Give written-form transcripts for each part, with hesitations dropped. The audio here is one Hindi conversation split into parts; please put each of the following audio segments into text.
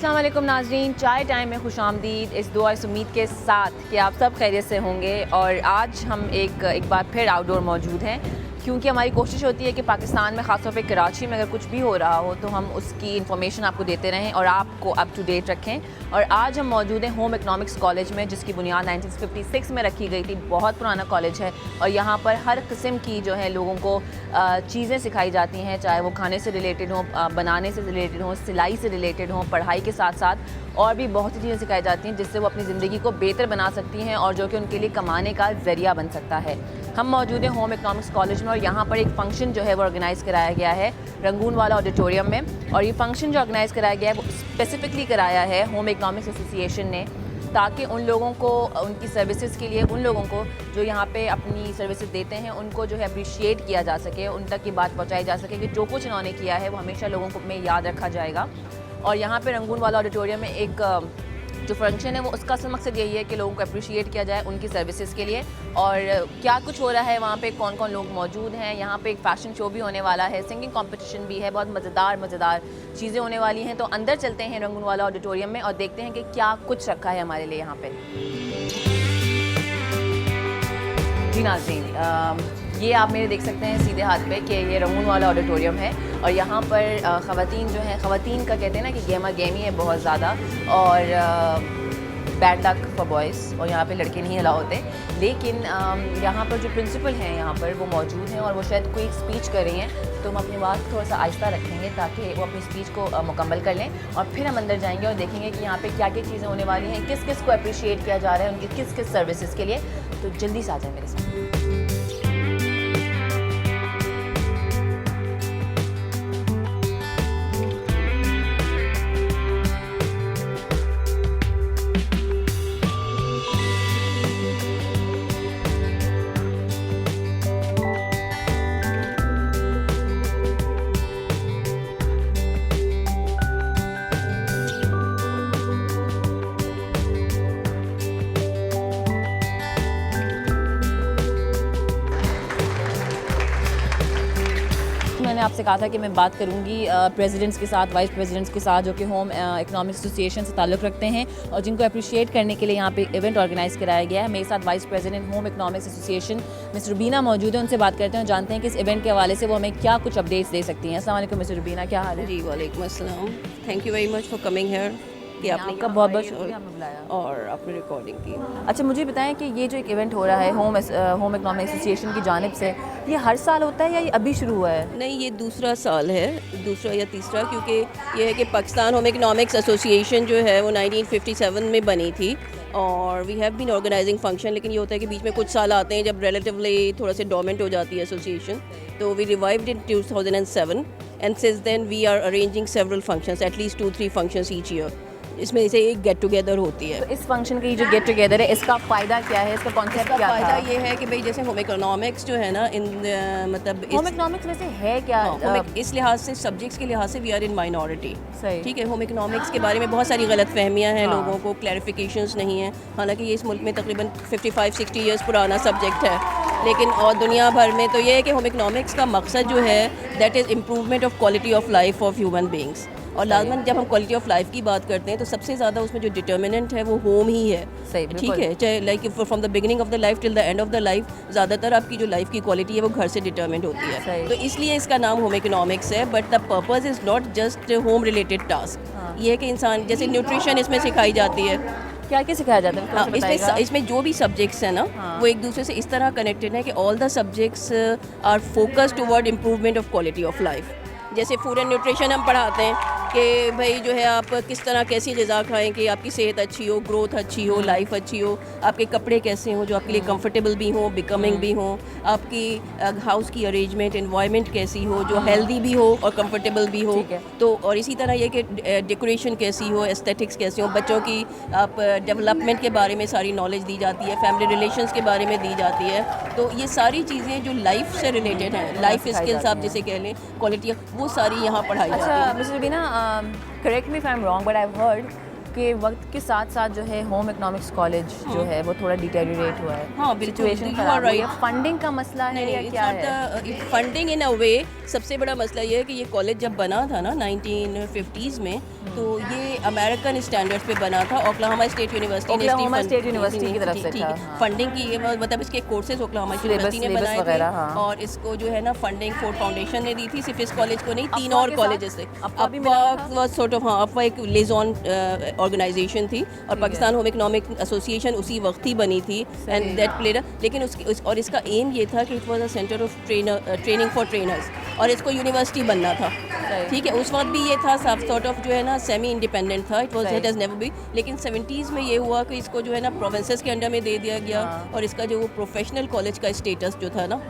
अस्सलाम वालेकुम नाज़रीन, चाय टाइम में खुशामदीद। इस दुआ इस उम्मीद के साथ कि आप सब खैरियत से होंगे। और आज हम एक बार फिर आउटडोर मौजूद हैं, क्योंकि हमारी कोशिश होती है कि पाकिस्तान में ख़ासतौर पे कराची में अगर कुछ भी हो रहा हो तो हम उसकी इन्फॉर्मेशन आपको देते रहें और आपको अप टू डेट रखें। और आज हम मौजूद हैं होम इकनॉमिक्स कॉलेज में, जिसकी बुनियाद 1956 में रखी गई थी। बहुत पुराना कॉलेज है और यहाँ पर हर किस्म की जो है लोगों को चीज़ें सिखाई जाती हैं, चाहे वो खाने से रिलेटेड हो, बनाने से रिलेटेड हो, सिलाई से रिलेटेड हो, पढ़ाई के साथ साथ और भी बहुत सी चीज़ें सिखाई जाती हैं जिससे वो अपनी ज़िंदगी को बेहतर बना सकती हैं और जो कि उनके लिए कमाने का ज़रिया बन सकता है। हम मौजूद हैं होम इकनॉमिक्स कॉलेज में और यहाँ पर एक फ़ंक्शन जो है वो ऑर्गेनाइज़ कराया गया है रंगून वाला ऑडिटोरियम में। और ये फ़ंक्शन जो ऑर्गेनाइज़ कराया गया है वो स्पेसिफ़िकली कराया है होम इकनॉमिक्स एसोसिएशन ने, ताकि उन लोगों को उनकी सर्विसेज के लिए, उन लोगों को जो यहाँ पे अपनी सर्विसेज देते हैं, उनको जो है अप्रिशिएट किया जा सके, उन तक ये बात पहुँचाई जा सके कि जो कुछ इन्होंने किया है वो हमेशा लोगों को में याद रखा जाएगा। और यहाँ पे रंगून वाला ऑडिटोरियम में एक जो फंक्शन है वो उसका असल मकसद यही है कि लोगों को अप्रिशिएट किया जाए उनकी सर्विसेज के लिए। और क्या कुछ हो रहा है वहाँ पे, कौन कौन लोग मौजूद हैं, यहाँ पे एक फ़ैशन शो भी होने वाला है, सिंगिंग कंपटीशन भी है, बहुत मज़ेदार चीज़ें होने वाली हैं। तो अंदर चलते हैं रंगून वाला ऑडिटोरियम में और देखते हैं कि क्या कुछ रखा है हमारे लिए यहाँ पे। जी नाज़रीन, ये आप मेरे देख सकते हैं सीधे हाथ पे कि ये रंगून वाला ऑडिटोरियम है और यहाँ पर ख़वातीन जो हैं, ख़वातीन का कहते हैं ना कि गेमा गेमी है बहुत ज़्यादा, और बैड लक फॉर बॉयज़, और यहाँ पे लड़के नहीं अलाउ होते। लेकिन यहाँ पर जो प्रिंसिपल हैं यहाँ पर वो मौजूद हैं और वो शायद कोई स्पीच कर रही हैं, तो हम अपनी बात थोड़ा सा आहिस्ता रखेंगे ताकि वो अपनी स्पीच को मुकम्मल कर लें। और फिर हम अंदर जाएंगे और देखेंगे कि यहाँ पे क्या क्या चीज़ें होने वाली हैं, किस किस को अप्रिशिएट किया जा रहा है, उनकी किस किस सर्विसेज के लिए। तो जल्दी से आ जाए मेरे साथ। मैंने आपसे कहा था कि मैं बात करूंगी प्रेसिडेंट्स के साथ, वाइस प्रेसिडेंट्स के साथ, जो कि होम इकनॉमिक्स एसोसिएशन से ताल्लुक़ रखते हैं और जिनको अप्रिशिएट करने के लिए यहाँ पे इवेंट ऑर्गेनाइज़ कराया गया है। मेरे साथ vice president home economics association miss Rubina मौजूद है, उनसे बात करते हैं, जानते हैं कि इस इवेंट के हवाले से वो हमें क्या कुछ अपडेट्स दे सकती हैं। अस्सलाम वालेकुम मिस रुबीना, क्या हाल है? जी वालेकुम अस्सलाम, thank you very much for coming here कि आपने आपका बहुत बहुत शुक्रिया हमें बुलाया और आपने रिकॉर्डिंग की। अच्छा, मुझे बताएं कि ये जो एक इवेंट हो रहा है होम इकनॉमिक एसोसिएशन की जानिब से, ये हर साल होता है या ये अभी शुरू हुआ है? नहीं, ये दूसरा साल है, दूसरा या तीसरा, क्योंकि ये है कि पाकिस्तान होम इकनॉमिक्स एसोसिएशन जो है वो 1957 में बनी थी और we have been organising function. लेकिन ये होता है कि बीच में कुछ साल आते हैं जब रिलेटिवली थोड़ा सा डोमेंट हो जाती है एसोसिएशन, तो we revived in 2007 and since then we are arranging several functions, at least 2-3 functions each year. इसमें से एक गेट टुगेदर होती है। तो इस फंक्शन की जो गेट टुगेदर है, इसका फ़ायदा क्या है, इसका कॉन्सेप्ट क्या था? फ़ायदा ये है कि भाई जैसे होम इकोनॉमिक्स जो है ना, मतलब होम इकनॉमिक्स वैसे है क्या? इस लिहाज से, सब्जेक्ट्स के लिहाज से वी आर इन माइनॉरिटी। सही, ठीक है। होम इकोनॉमिक्स के बारे में बहुत सारी गलत फहमियाँ हैं, लोगों को क्लैरिफिकेशंस नहीं है। हालांकि ये इस मुल्क में तकरीबन 55-60 ईयर्स पुराना सब्जेक्ट है, लेकिन और दुनिया भर में तो ये है कि होम इकोनॉमिक्स का मकसद जो है that is improvement of quality of life of human beings. और लाजमन जब हम क्वालिटी ऑफ लाइफ की बात करते हैं तो सबसे ज़्यादा उसमें जो डिटर्मिनेंट है वो होम ही है। ठीक है, चाहे like from the beginning of the life till the end of the life, ज़्यादातर आपकी जो लाइफ की क्वालिटी है वो घर से डिटर्मिनेट होती है। तो इसलिए इसका नाम होम इकोनॉमिक्स है। But the purpose is not just home related task. ये है कि इंसान, जैसे न्यूट्रिशन इसमें सिखाई जाती है। क्या क्या सिखाया जाता है? हाँ, इसमें जो भी सब्जेक्ट्स हैं ना, वो एक दूसरे से इस तरह कनेक्टेड है कि all the subjects are focused toward improvement of quality of life. जैसे फूड एंड न्यूट्रिशन हम पढ़ाते हैं कि भाई जो है आप किस तरह कैसी ग़िज़ा खाएं कि आपकी सेहत अच्छी हो, ग्रोथ अच्छी हो, लाइफ अच्छी हो, आपके कपड़े कैसे हों जो आपके लिए कंफर्टेबल भी हों, बिकमिंग भी हों, आपकी हाउस की अरेंजमेंट, एनवायरनमेंट कैसी हो जो हेल्दी भी हो और कंफर्टेबल भी हो। तो और इसी तरह ये कि डेकोरेशन कैसी हो, एस्थेटिक्स कैसी हो, बच्चों की आप डेवलपमेंट के बारे में सारी नॉलेज दी जाती है, फैमिली रिलेशंस के बारे में दी जाती है। तो ये सारी चीज़ें जो लाइफ से रिलेटेड हैं, लाइफ स्किल्स आप जिसे कह लें, क्वालिटी, वो सारी यहाँ पढ़ाई जाती है। अच्छा miss Rubina, correct me if I am wrong, but I have heard के वक्त के साथ साथ जो है होम इकोनॉमिक्स कॉलेज जो है वो थोड़ा डिटेरियोरेट हुआ है, हाँ, बिल्कुल, सिचुएशन you खराब are हुई है, right. फंडिंग का मसला है या क्या है? फंडिंग इन अ वे सबसे बड़ा मसला ये है कि ये कॉलेज जब बना था ना 1950s में, तो ये अमेरिकन स्टैंडर्ड्स पे बना था। ओक्लाहोमा स्टेट यूनिवर्सिटी ने ओक्लाहोमा स्टेट यूनिवर्सिटी की तरफ से था, हाँ। फंडिंग की ये मतलब इसके कोर्सेज ओक्लाहोमा यूनिवर्सिटी ने syllabus बनाए वगैरह, थे, हाँ। और इसको जो है ना फंडिंग फोर्ड फाउंडेशन ने दी थी, सिर्फ इस कॉलेज को नहीं, 3 अफ़वा और के कॉलेजेस थे। साथ? अफ़वा भी मिला था? अफ़वा सॉर्ट ऑफ, हाँ, अफ़वा एक लेजॉन ऑर्गेनाइजेशन थी, और पाकिस्तान होम इकोनॉमिक एसोसिएशन उसी वक्त ही बनी थी, एंड दैट प्लेड, लेकिन और इसका एम ये था कि it was a centre of training for trainers, और इसको यूनिवर्सिटी बनना था, ठीक है। उस वक्त भी ये था सब सॉर्ट ऑफ जो है ना सेमी इंडिपेंडेंट था, it was it has never be, लेकिन 70s में ये हुआ कि इसको जो है ना प्रोविंसेस के अंडर में दे दिया गया, और इसका जो वो प्रोफेशनल कॉलेज का स्टेटस जो था ना,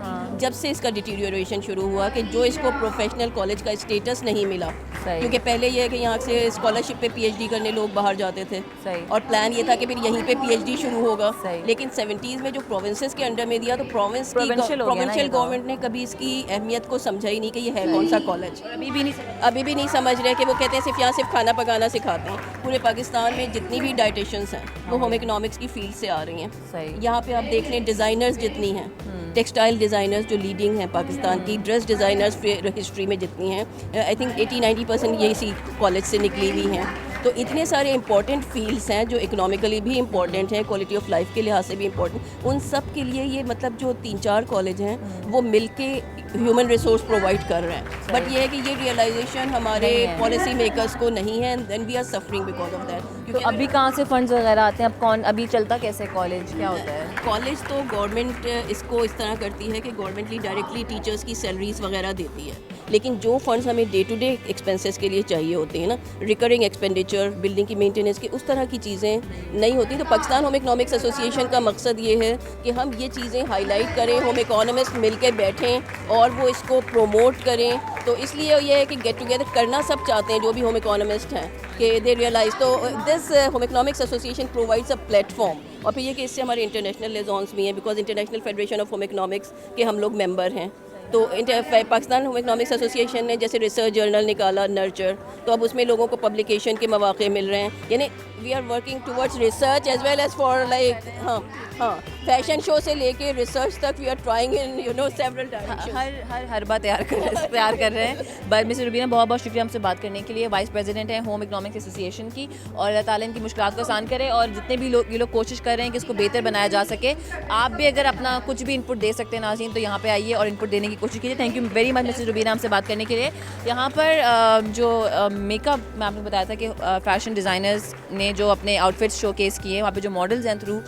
जब से इसका डिटीरियोरेशन शुरू हुआ कि जो इसको प्रोफेशनल कॉलेज का स्टेटस नहीं मिला, क्योंकि पहले ये है कि यहाँ से स्कॉलरशिप पे पीएचडी करने लोग बाहर जाते थे, और प्लान ये था कि फिर यहीं पे पीएचडी शुरू होगा, लेकिन 70s में जो प्रोविंसेस के अंडर में दिया, तो प्रोविंशियल गवर्नमेंट ने कभी इसकी अहमियत को समझा ही नहीं कि ये है कौन सा कॉलेज। अभी भी नहीं समझ रहे कि वो कहते हैं सिर्फ यहाँ सिर्फ खाना पकाना सिखाते हैं। पूरे पाकिस्तान में जितनी भी डाइटिशियंस हैं वो होम इकोनॉमिक्स की फील्ड से आ रही हैं। यहाँ पे आप देख लें डिज़ाइनर्स जितनी हैं, टेक्सटाइल डिज़ाइनर्स जो लीडिंग हैं पाकिस्तान की, ड्रेस डिज़ाइनर्स हिस्ट्री में जितनी हैं, आई थिंक 80-90% ये इसी कॉलेज से निकली हुई हैं। तो इतने सारे इंपॉर्टेंट फील्ड्स हैं जो इकोनॉमिकली भी इंपॉर्टेंट हैं, क्वालिटी ऑफ लाइफ के लिहाज से भी इंपॉर्टेंट, उन सब के लिए ये मतलब जो 3-4 कॉलेज हैं वो मिलके ह्यूमन रिसोर्स प्रोवाइड कर रहे हैं। बट ये है कि ये रियलाइजेशन हमारे पॉलिसी मेकर्स को नहीं है, and then we are suffering because of that. तो अभी कहाँ से फंड्स वगैरह आते हैं? अब कौन अभी चलता कैसे कॉलेज, क्या होता है? कॉलेज तो गवर्नमेंट इसको इस तरह करती है कि गवर्नमेंटली डायरेक्टली टीचर्स की सैलरीज वगैरह देती है, लेकिन जो फंड्स हमें डे टू डे एक्सपेंसेस के लिए चाहिए होते हैं ना, रिकरिंग एक्सपेंडिचर, बिल्डिंग की मेंटेनेंस की, उस तरह की चीज़ें नहीं होती। तो पाकिस्तान होम इकोनॉमिक्स एसोसिएशन का मकसद ये है कि हम ये चीज़ें हाईलाइट करें, होम इकोनॉमिस्ट मिल के बैठें और वो इसको प्रोमोट करें। तो इसलिए ये है कि गेट टुगेदर करना सब चाहते हैं जो भी होम इकोनॉमिस्ट हैं, कि दे रियलाइज। तो this home economics association provides a platform, और फिर ये कि इससे हमारे इंटरनेशनल लिजॉन्स भी हैं, because international federation of home economics के हम लोग मेंबर हैं। तो पाकिस्तान होम इकोनॉमिक्स एसोसिएशन ने जैसे रिसर्च जर्नल निकाला नर्चर, तो अब उसमें लोगों को पब्लिकेशन के मौके मिल रहे हैं, यानी we are working towards research as well as for like हाँ फैशन शो से लेके रिसर्च तक we are trying in several directions. हर बात तैयार कर रहे हैं। बट मिस रुबीना बहुत बहुत शुक्रिया हमसे बात करने के लिए। वाइस प्रेसिडेंट हैं होम इकोनॉमिक्स एसोसिएशन की, और अल्लाह ताला इनकी मुश्किलात को आसान करे, और जितने भी ये लोग कोशिश कर रहे हैं कि इसको बेहतर बनाया जा सके। आप भी अगर अपना कुछ भी इनपुट दे सकते हैं नाज़रीन, तो यहाँ पे आइए और इनपुट देने की कोशिश कीजिए। Thank you very much Mrs Rubina हमसे बात करने के लिए। यहाँ पर जो मेकअप मैं आपने बताया था कि फैशन डिज़ाइनर्स ने जो अपने आउटफिट्स शोकेस किए, वहाँ पे जो मॉडल्स हैं थ्रू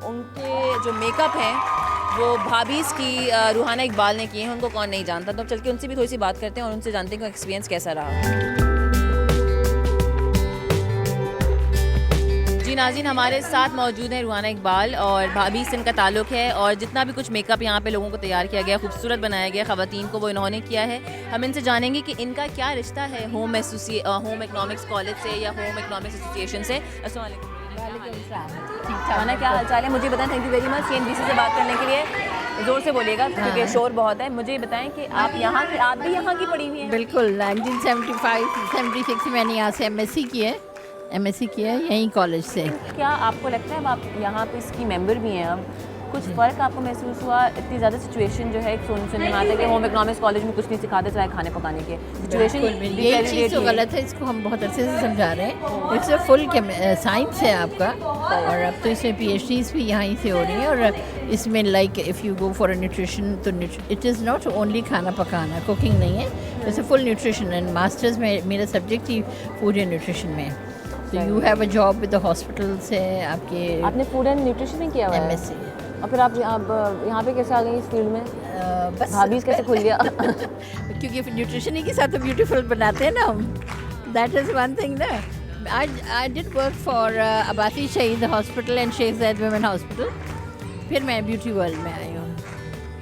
उनके जो मेकअप हैं वो भाभीज़ की रूहाना इकबाल ने किए हैं। उनको कौन नहीं जानता, तो अब चल के उनसे भी थोड़ी सी बात करते हैं और उनसे जानते हैं कि एक्सपीरियंस कैसा रहा। जी नाज़रीन, हमारे साथ मौजूद हैं रूहाना इकबाल, और भाभी से इनका ताल्लुक़ है, और जितना भी कुछ मेकअप यहाँ पे लोगों को तैयार किया गया, खूबसूरत बनाया गया ख़वातीन को, वो इन्होंने किया है। हम इनसे जानेंगे कि इनका क्या रिश्ता है होम इकोनॉमिक्स कॉलेज से या होम इकोनॉमिक्स एसोसिएशन से। अस्सलाम वालेकुम। खाना क्या हाल चाल है, मुझे बताएं। Thank you very much CNBC से बात करने के लिए। ज़ोर से बोलिएगा क्योंकि शोर बहुत है। मुझे बताएं कि आप भी यहाँ की पढ़ी हुई हैं? बिल्कुल, 1975-76 में मैंने यहाँ से MSc की है यहीं कॉलेज से। क्या आपको लगता है अब आप यहाँ पे इसकी मेंबर भी हैं, अब कुछ फ़र्क आपको महसूस हुआ? इतनी ज़्यादा सिचुएशन जो है सुनने में आता है कि होम इकोनॉमिक्स कॉलेज में कुछ नहीं सिखाते सिवाय खाने पकाने के। सिचुएशन ये चीज़ तो गलत है, इसको हम बहुत अच्छे से समझा रहे हैं। इट्स अ फुल साइंस है आपका, और अब तो इसमें PhDs भी यहाँ से हो रही हैं, और इसमें like if you go for a nutrition, तो इट इज़ नॉट ओनली खाना पकाना, कुकिंग नहीं है, it's a full nutrition. And masters में मेरा subject he food and nutrition में। तो you have a job with the hospital से आपके। आपने फूड एंड न्यूट्रिशन में किया हुआ है? MSc। और फिर आप यहाँ पे कैसे आ गई इस फील्ड में? बस भाभीज़ कैसे खुल गया? क्योंकि न्यूट्रिशन ही के साथ तो ब्यूटीफुल बनाते हैं ना हम, दैट इज़ वन थिंग ना। I did work for Abbasi Shaheed hospital and Sheikh Zayed women hospital, फिर मैं ब्यूटी वर्ल्ड में आई हूँ,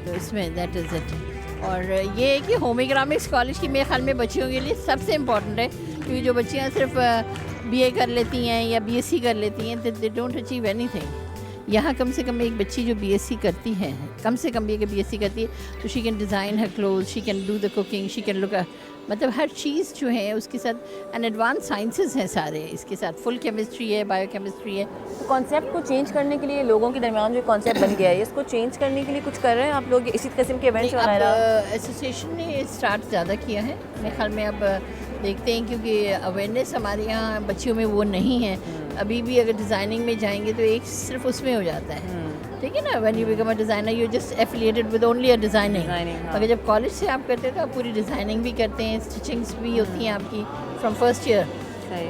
तो इसमें दैट इज़ इट। और ये है कि होम इकोनॉमिक्स कॉलेज की मेरे ख्याल में बच्चियों के लिए सबसे इम्पॉर्टेंट है, क्योंकि जो बच्चियाँ सिर्फ BA कर लेती हैं या BSc कर लेती हैं, दे डोंट अचीव एनीथिंग। यहाँ कम से कम एक बच्ची जो बीएससी करती है, कम से कम भी अगर बीएससी करती है तो she can design her cloth, she can do the cooking, she can look, मतलब हर चीज़ जो है उसके साथ एंड एडवांस साइंसेस हैं सारे, इसके साथ फुल केमिस्ट्री है, बायोकेमिस्ट्री है। तो कॉन्सेप्ट को चेंज करने के लिए लोगों के दरमियान जो कॉन्सेप्ट बन गया है, इसको चेंज करने के लिए कुछ कर रहे हैं आप लोग, इसी किस्म के इवेंट्स वगैरह? एसोसिएशन ने स्टार्ट ज़्यादा किया है मेरे ख्याल में, अब देखते हैं क्योंकि अवेयरनेस हमारे यहाँ बच्चियों में वो नहीं है अभी भी। अगर डिज़ाइनिंग में जाएंगे तो एक सिर्फ उसमें हो जाता है, ठीक है ना, when you become a designer you just affiliated with only a designing. अगर जब कॉलेज से आप करते हो तो आप पूरी डिज़ाइनिंग भी करते हैं, स्टिचिंग्स भी होती हैं आपकी फ्रॉम फर्स्ट ईयर,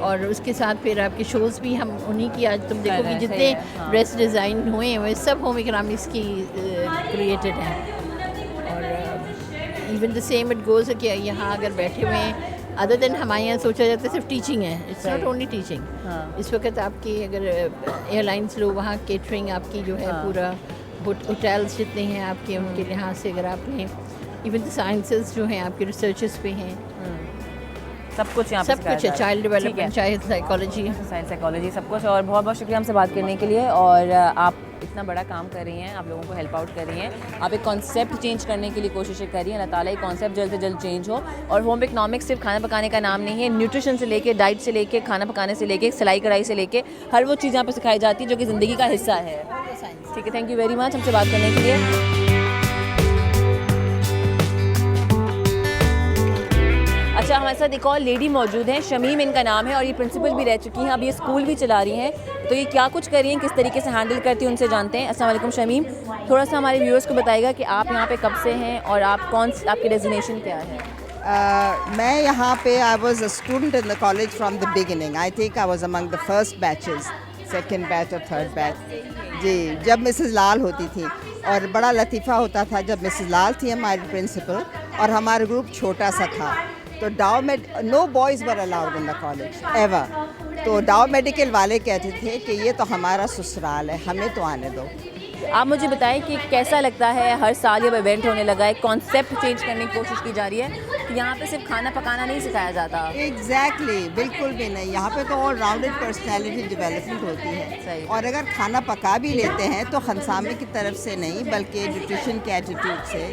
और उसके साथ फिर आपके शोज़ भी हम उन्हीं की, आज तुम देखो कि जितने ड्रेस डिज़ाइन हुए हैं वो सब होम इकोनॉमिक्स की क्रिएटेड हैं। और even the same it goes कि यहाँ अगर बैठे हुए हैं, अदर देन हमारे यहाँ सोचा जाता है सिर्फ टीचिंग है, इट्स नॉट ओनली टीचिंग। इस वक्त आपकी अगर एयरलाइंस लो, वहाँ केटरिंग आपकी जो है पूरा, होटल्स जितने हैं आपके उनके लिहाज से अगर आप लें, इवन द साइंसेस जो हैं आपके रिसर्चेस पे हैं, सब कुछ यहाँ सब कुछ है, चाइल्ड डेवलपमेंट, चाहे साइकोलॉजी, साइकोलॉजी, सब कुछ। और बहुत बहुत शुक्रिया हमसे बात करने के लिए, और आप इतना बड़ा काम कर रही हैं, आप लोगों को हेल्प आउट कर रही हैं, आप एक कॉन्सेप्ट चेंज करने के लिए कोशिशें कर रही हैं। अल्लाह ताला ये कॉन्सेप्ट जल्द से जल्द चेंज हो। और होम इकोनॉमिक्स सिर्फ खाना पकाने का नाम नहीं है, न्यूट्रिशन से लेके, डाइट से लेके, खाना पकाने से लेके, सिलाई कढ़ाई से लेके, हर वो चीज़ यहाँ पर सिखाई जाती है जो कि ज़िंदगी का हिस्सा है। ठीक है, थैंक यू वेरी मच हमसे बात करने के लिए। अच्छा, हमारे साथ एक और लेडी मौजूद हैं, शमीम इनका नाम है, और ये प्रिंसिपल भी रह चुकी हैं, अब ये स्कूल भी चला रही हैं। तो ये क्या कुछ कर रही हैं, किस तरीके से हैंडल करती हैं, उनसे जानते हैं। अस्सलाम वालेकुम शमीम, थोड़ा सा हमारे व्यूअर्स को बताइएगा कि आप यहाँ पे कब से हैं और आप आपकी डेजिग्नेशन क्या है? मैं यहाँ पे I was a student in the college from the beginning. I think I was among the first batches, second batch और थर्ड बैच। जी, जब मिसेस लाल होती थी, और बड़ा लतीफ़ा होता था जब मिसेस लाल थी हमारी प्रिंसिपल, और हमारा ग्रुप छोटा सा था, तो डाउ में no boys were allowed in the college ever. तो डाउ मेडिकल वाले कहते थे कि ये तो हमारा ससुराल है, हमें तो आने दो। आप मुझे बताएं कि कैसा लगता है, हर साल ये इवेंट होने लगा है, कॉन्सेप्ट चेंज करने की कोशिश की जा रही है कि यहाँ पे सिर्फ खाना पकाना नहीं सिखाया जाता। एग्जैक्टली, बिल्कुल भी नहीं। यहाँ पे तो ऑल राउंडेड पर्सनैलिटी डेवलपमेंट होती है। सही। और अगर खाना पका भी लेते हैं तो खनसामे की तरफ से नहीं, बल्कि न्यूट्रिशन के एटीट्यूड से,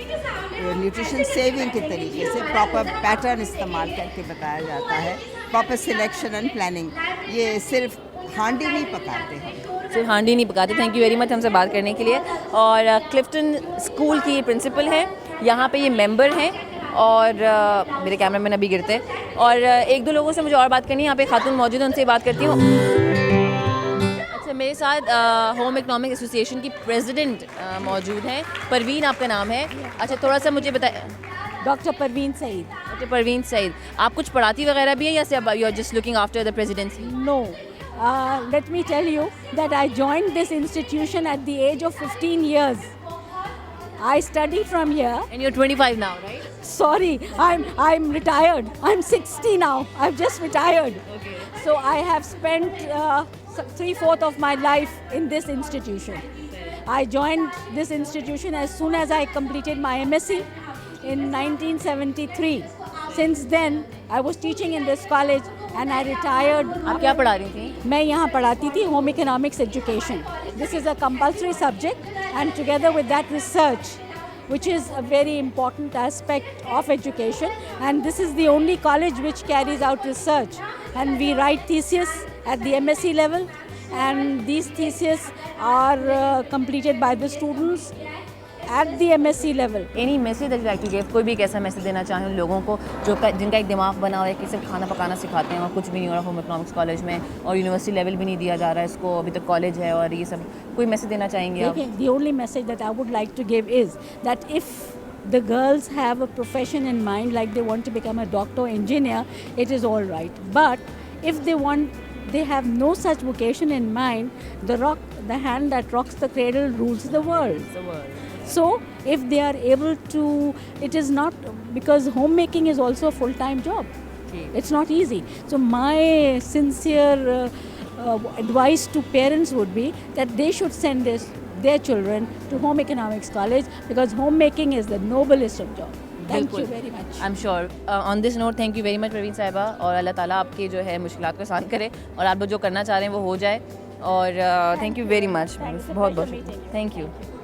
न्यूट्रिशन सेविंग के तरीके से प्रॉपर पैटर्न इस्तेमाल करके बताया जाता है, प्रॉपर सिलेक्शन एंड प्लानिंग। ये सिर्फ हांडी नहीं पकाते हैं, सिर्फ हांडी नहीं पकाते। थैंक यू वेरी मच हमसे बात करने के लिए। और क्लिफ्टन स्कूल की प्रिंसिपल हैं, यहाँ पे ये मेंबर हैं, और मेरे कैमरामैन अभी गिरते, और एक दो लोगों से मुझे और बात करनी है। यहाँ पे खातून मौजूद है, उनसे बात करती हूँ। अच्छा, मेरे साथ होम इकोनॉमिक एसोसिएशन की प्रेसिडेंट मौजूद हैं, परवीन आपका नाम है। अच्छा, थोड़ा सा मुझे बताए। डॉक्टर परवीन सईद। डॉक्टर परवीन सईद, आप कुछ पढ़ाती वगैरह भी है या सिर्फ you are just looking after the presidency? No. Let me tell you that I joined this institution at the age of 15 years. I studied from here. And you're 25 now, right? Sorry, I'm retired. I'm 60 now. I've just retired. Okay. So I have spent 3/4 of my life in this institution. I joined this institution as soon as I completed my MSc in 1973. Since then, I was teaching in this college and I retired. आप क्या पढ़ा रही थी? मैं यहाँ पढ़ाती थी home economics education. This is a compulsory subject, and together with that research, which is a very important aspect of education, and this is the only college which carries out research, and we write theses at the MSc level, and these theses are completed by the students at the MSc level. Any message that you like to give? कोई भी एक ऐसा मैसेज देना चाहें उन लोगों को जिनका एक दिमाग बना हुआ है कि सिर्फ खाना पकाना सिखाते हैं और कुछ भी नहीं हो रहा होम इकोनॉमिक्स कॉलेज में, और यूनिवर्सिटी लेवल भी नहीं दिया जा रहा है इसको, अभी तक कॉलेज है और ये सब, कोई मैसेज देना चाहेंगे आप? The only message that I would like to give is that if the girls have a profession in mind, like they want to become a doctor, engineer, it is all right. But if they have no such vocation in mind, the hand that rocks the cradle rules the world. So if they are able to, it is not, because homemaking is also a full-time job. It's not easy. So my sincere advice to parents would be that they should send their children to home economics college, because homemaking is the noblest of job. Thank you very much. I'm sure. On this note, thank you very much Parveen साहिबा, और अल्लाह ताला आपकी जो है मुश्किलात को आसान करे और आप लोग जो करना चाह रहे हैं वो हो जाए। और thank you very much, Thanks, it's a बहुत बहुत pleasure meeting you. Thank you.